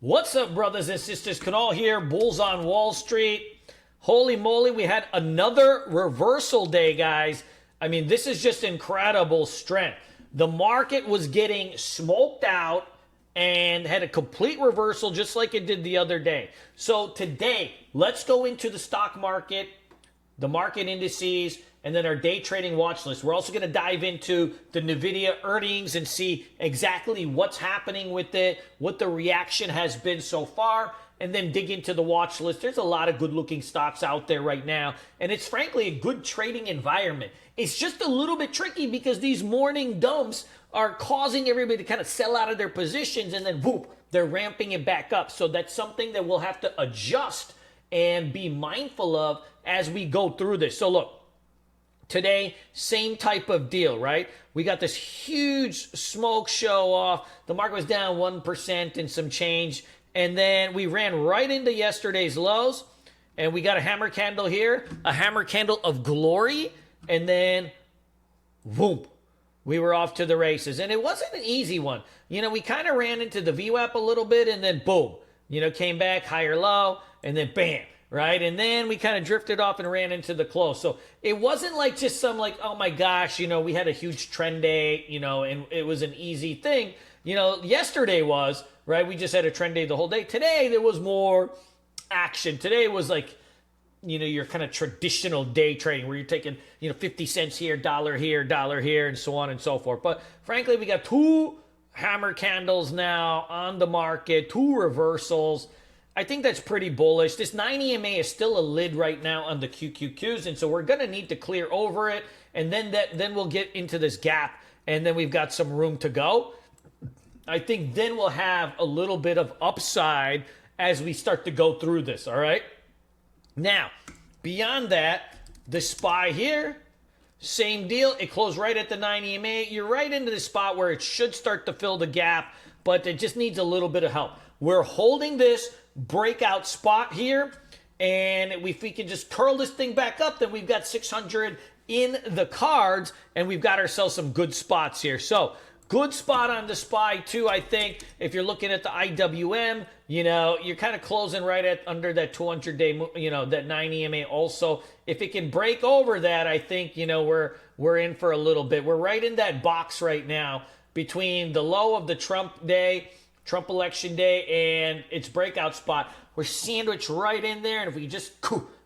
What's up, brothers and sisters? Kunal here, Bulls on Wall Street. Holy moly, we had another reversal day, guys. I mean, this is just incredible strength. The market was getting smoked out and had a complete reversal just like it did the other day. So today, let's go into the stock market, the market indices, and then our day trading watch list. We're also going to dive into the Nvidia earnings and see exactly what's happening with it, what the reaction has been so far, and then dig into the watch list. There's a lot of good looking stocks out there right now, and it's frankly a good trading environment. It's just a little bit tricky because these morning dumps are causing everybody to kind of sell out of their positions, and then whoop, they're ramping it back up. So that's something that we'll have to adjust and be mindful of as we go through this. So look, today, same type of deal, right? We got this huge smoke show off. The market was down 1% and some change. And then we ran right into yesterday's lows. And we got a hammer candle here, a hammer candle of glory. And then, whoop, we were off to the races. And it wasn't an easy one. You know, we kind of ran into the VWAP a little bit and then boom, came back higher low and then bam. Right? And then we kind of drifted off and ran into the close. So it wasn't like just some like, oh my gosh, we had a huge trend day, and it was an easy thing. Yesterday was, right? We just had a trend day the whole day. Today, there was more action. Today was like, your kind of traditional day trading where you're taking, 50 cents here, dollar here, and so on and so forth. But frankly, we got two hammer candles now on the market, two reversals. I think that's pretty bullish. This 9 EMA is still a lid right now on the QQQs, and so we're going to need to clear over it, and then we'll get into this gap, and then we've got some room to go. I think then we'll have a little bit of upside as we start to go through this, all right? Now, beyond that, the SPY here, same deal. It closed right at the 9 EMA. You're right into the spot where it should start to fill the gap, but it just needs a little bit of help. We're holding this breakout spot here, and if we can just curl this thing back up, then we've got 600 in the cards, and we've got ourselves some good spots here. So good spot on the SPY too, I think. If you're looking at the IWM, you're kind of closing right at under that 200-day, that 9 EMA also. If it can break over that, I think, we're in for a little bit. We're right in that box right now between the low of the Trump election day, and its breakout spot. We're sandwiched right in there, and if we just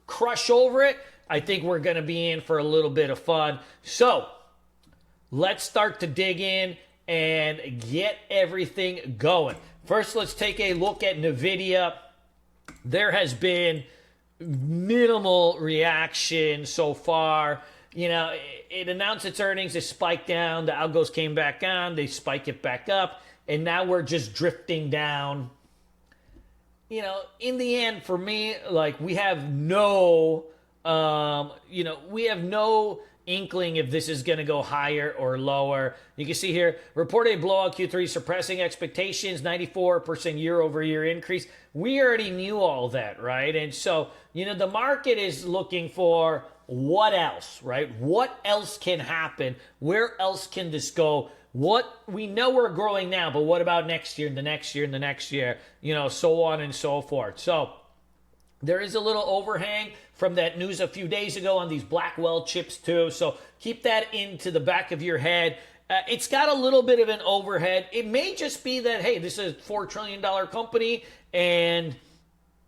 crush over it, I think we're going to be in for a little bit of fun. So let's start to dig in and get everything going. First, let's take a look at Nvidia. There has been minimal reaction so far. It announced its earnings, it spiked down, the algos came back on, they spike it back up, and now we're just drifting down. In the end, for me, like we have no, inkling if this is going to go higher or lower. You can see here, reported blowout Q3 suppressing expectations, 94% year-over-year increase. We already knew all that, right? And so, the market is looking for what else, right? What else can happen? Where else can this go? What we know we're growing now, but what about next year and the next year and the next year, so on and so forth. So there is a little overhang from that news a few days ago on these Blackwell chips too. So keep that into the back of your head. It's got a little bit of an overhead. It may just be that, hey, this is a $4 trillion company and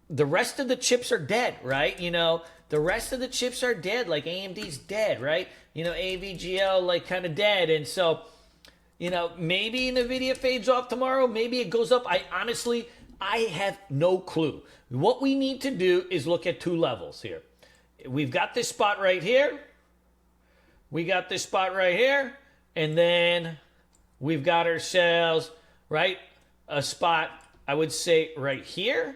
the rest of the chips are dead, right? The rest of the chips are dead, like AMD's dead, right? AVGL like kind of dead. And so, maybe Nvidia fades off tomorrow. Maybe it goes up. I have no clue. What we need to do is look at two levels here. We've got this spot right here. We got this spot right here. And then we've got ourselves, right, a spot, I would say, right here.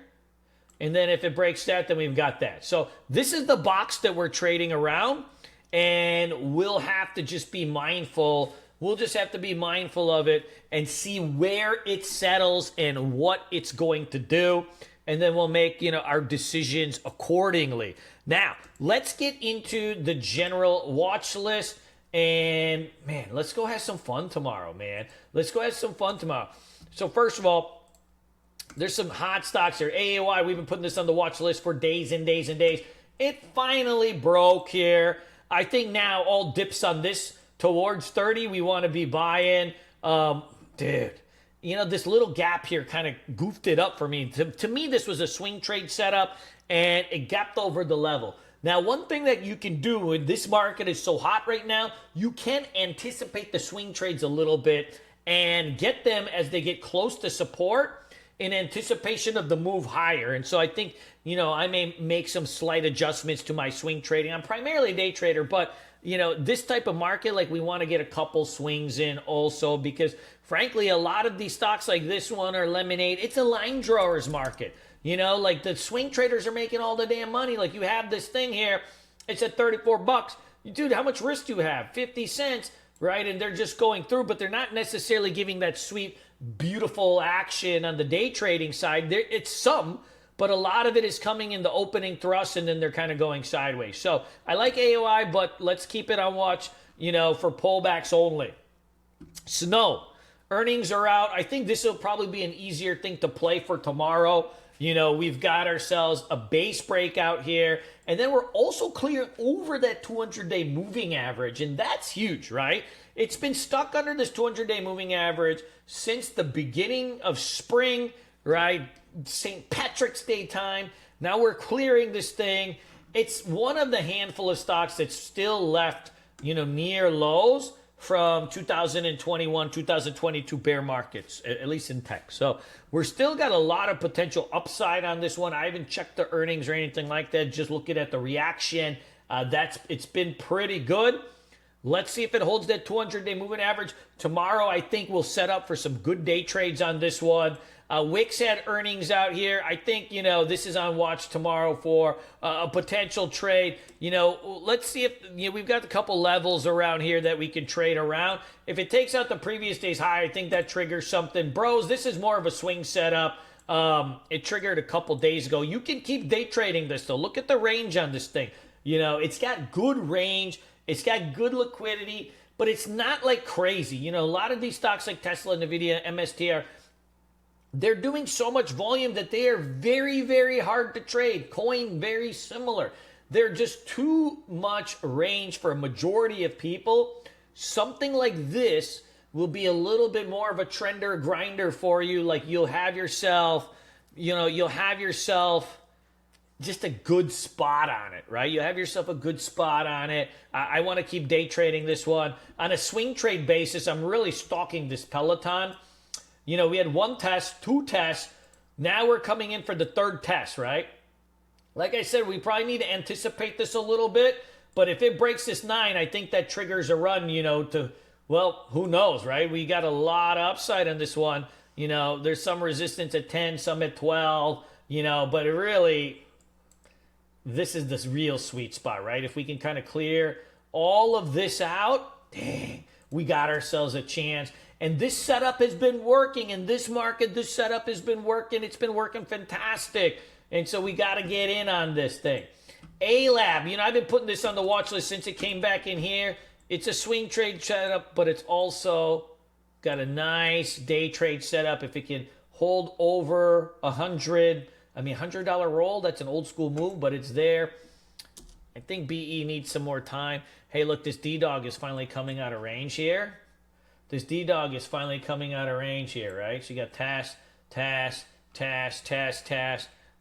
And then if it breaks that, then we've got that. So this is the box that we're trading around. And we'll have to just be mindful. We'll just have to be mindful of it and see where it settles and what it's going to do. And then we'll make, our decisions accordingly. Now, let's get into the general watch list. And, man, let's go have some fun tomorrow, man. Let's go have some fun tomorrow. So, first of all, There's some hot stocks here. AAY, we've been putting this on the watch list for days and days and days. It finally broke here. I think now all dips on this towards 30, we want to be buying. Dude, you know, this little gap here kind of goofed it up for me. To me, this was a swing trade setup, and it gapped over the level. Now, one thing that you can do when this market is so hot right now, you can anticipate the swing trades a little bit and get them as they get close to support in anticipation of the move higher. And so I think, you know, I may make some slight adjustments to my swing trading. I'm primarily a day trader, but, you know, this type of market, like, we want to get a couple swings in also because, frankly, a lot of these stocks like this one or Lemonade, it's a line drawers market. You know, like, the swing traders are making all the damn money. Like, you have this thing here, it's at 34 bucks. Dude, how much risk do you have? 50 cents, right? And they're just going through, but they're not necessarily giving that sweet, beautiful action on the day trading side. It's some, but a lot of it is coming in the opening thrust, and then they're kind of going sideways. So I like AOI, but let's keep it on watch, you know, for pullbacks only. Snow, earnings are out. I think this will probably be an easier thing to play for tomorrow. You know, we've got ourselves a base breakout here, and then we're also clearing over that 200-day moving average, and that's huge, right? It's been stuck under this 200-day moving average since the beginning of spring, right? St. Patrick's Day time. Now we're clearing this thing. It's one of the handful of stocks that's still left, you know, near lows from 2021, 2022 bear markets, at least in tech. So we're still got a lot of potential upside on this one. I haven't checked the earnings or anything like that. Just looking at the reaction, it's been pretty good. Let's see if it holds that 200-day moving average. Tomorrow, I think we'll set up for some good day trades on this one. Wix had earnings out here. I think, you know, this is on watch tomorrow for a potential trade. You know, let's see if, you know, we've got a couple levels around here that we can trade around. If it takes out the previous day's high, I think that triggers something. Bros, this is more of a swing setup. It triggered a couple days ago. You can keep day trading this, though. Look at the range on this thing. You know, it's got good range. It's got good liquidity, but it's not like crazy. You know, a lot of these stocks like Tesla, Nvidia, MSTR, they're doing so much volume that they are very, very hard to trade. Coin, very similar. They're just too much range for a majority of people. Something like this will be a little bit more of a trender grinder for you. Like, you'll have yourself, you know, just a good spot on it, right? You have yourself a good spot on it. I want to keep day trading this one. On a swing trade basis, I'm really stalking this Peloton. You know, we had one test, two tests. Now we're coming in for the third test, right? Like I said, we probably need to anticipate this a little bit. But if it breaks this 9, I think that triggers a run, you know, to, well, who knows, right? We got a lot of upside on this one. You know, there's some resistance at 10, some at 12, you know, but it really, this is this real sweet spot, right? If we can kind of clear all of this out, dang, we got ourselves a chance. And this setup has been working. In this market, this setup has been working. It's been working fantastic. And so we got to get in on this thing. A-Lab, you know, I've been putting this on the watch list since it came back in here. It's a swing trade setup, but it's also got a nice day trade setup. If it can hold over $100 roll, that's an old school move, but it's there. I think BE needs some more time. Hey, look, this D-Dog is finally coming out of range here. This D-Dog is finally coming out of range here, right? So you got task.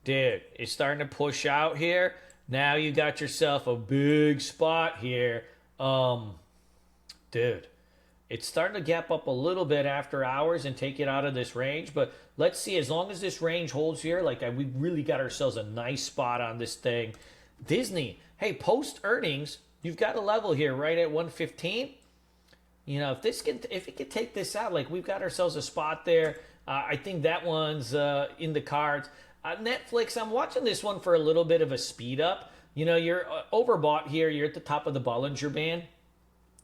Dude, it's starting to push out here. Now you got yourself a big spot here. Dude, it's starting to gap up a little bit after hours and take it out of this range. But let's see, as long as this range holds here, like we really got ourselves a nice spot on this thing. Disney, hey, post earnings, you've got a level here right at 115. You know, if it could take this out, like we've got ourselves a spot there. I think that one's in the cards. Netflix, I'm watching this one for a little bit of a speed up. You know, you're overbought here. You're at the top of the Bollinger Band.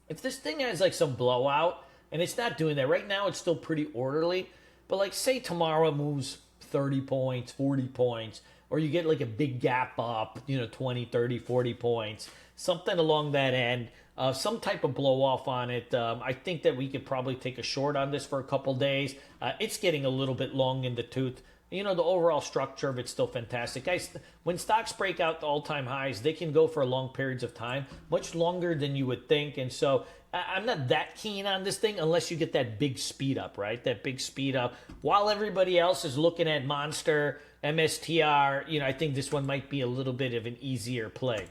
If this thing has like some blowout, and it's not doing that. Right now, it's still pretty orderly. But like say tomorrow it moves 30 points, 40 points, or you get like a big gap up, you know, 20, 30, 40 points, something along that end. Some type of blow off on it. I think that we could probably take a short on this for a couple days. It's getting a little bit long in the tooth. you know, the overall structure of it's still fantastic. Guys, when stocks break out the all-time highs, they can go for long periods of time, much longer than you would think. And so I'm not that keen on this thing unless you get that big speed up, right? That big speed up. While everybody else is looking at Monster, MSTR, you know, I think this one might be a little bit of an easier play.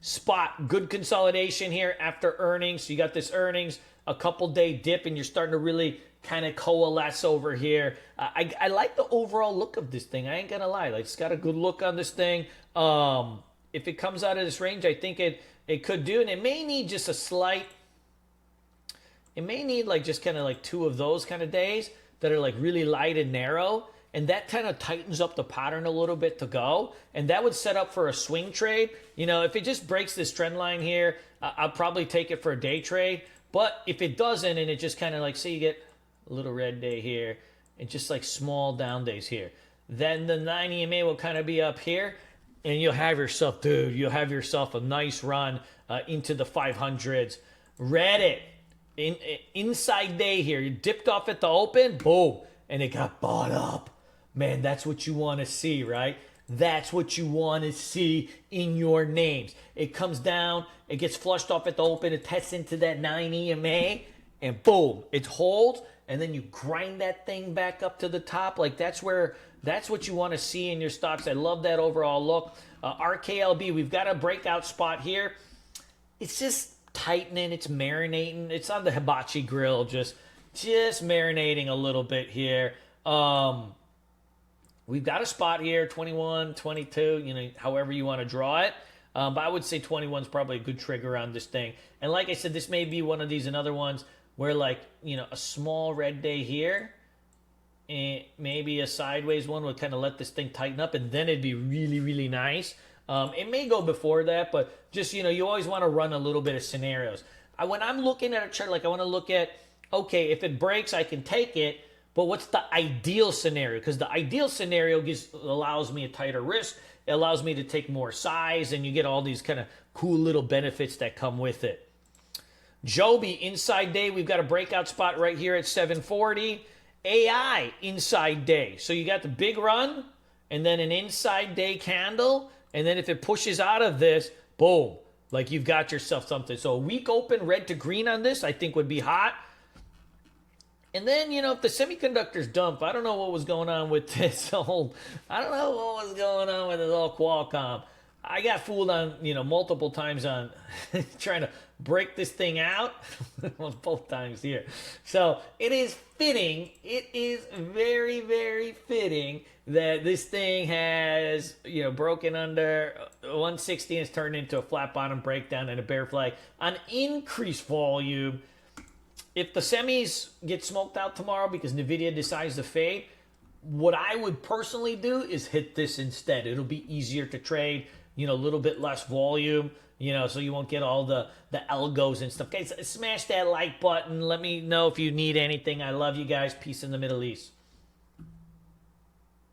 Spot, good consolidation here after earnings. So you got this earnings, a couple day dip, and you're starting to really kind of coalesce over here. I like the overall look of this thing. I ain't gonna lie, like, it's got a good look on this thing. If it comes out of this range, I think it could do, and it may need just a slight. It may need like just kind of like two of those kind of days that are like really light and narrow, and that kind of tightens up the pattern a little bit to go, and that would set up for a swing trade. You know, if it just breaks this trend line here, I'll probably take it for a day trade. But if it doesn't, and it just kind of like, say you get a little red day here, and just like small down days here, then the 9 EMA will kind of be up here, and you'll have yourself, dude, you'll have yourself a nice run into the 500s. Reddit, inside day here, you dipped off at the open, boom, and it got bought up. Man, that's what you want to see, right? That's what you want to see in your names. It comes down, it gets flushed off at the open, it tests into that 9 EMA, and boom, it holds, and then you grind that thing back up to the top. Like, that's what you want to see in your stocks. I love that overall look. RKLB, we've got a breakout spot here. It's just tightening, it's marinating. It's on the hibachi grill, just marinating a little bit here. We've got a spot here, 21, 22, you know, however you want to draw it. But I would say 21 is probably a good trigger on this thing. And like I said, this may be one of these and other ones where, like, you know, a small red day here, and maybe a sideways one would kind of let this thing tighten up, and then it'd be really, really nice. It may go before that, but just, you know, you always want to run a little bit of scenarios. When I'm looking at a chart, like, I want to look at, okay, if it breaks, I can take it, but what's the ideal scenario? Because the ideal scenario allows me a tighter risk. It allows me to take more size, and you get all these kind of cool little benefits that come with it. Joby, inside day, we've got a breakout spot right here at 740. AI, inside day. So you got the big run, and then an inside day candle, and then if it pushes out of this, boom, like, you've got yourself something. So a weak open red to green on this, I think, would be hot. And then, you know, if the semiconductors dump, I don't know what was going on with this whole, I don't know what was going on with this whole Qualcomm. I got fooled on, you know, multiple times on trying to break this thing out. Both times here. So it is fitting. It is very, very fitting that this thing has, you know, broken under 160 and has turned into a flat bottom breakdown and a bear flag on increased volume. If the semis get smoked out tomorrow because Nvidia decides to fade, what I would personally do is hit this instead. It'll be easier to trade, you know, a little bit less volume, you know, so you won't get all the algos and stuff. Guys, smash that like button. Let me know if you need anything. I love you guys. Peace in the Middle East.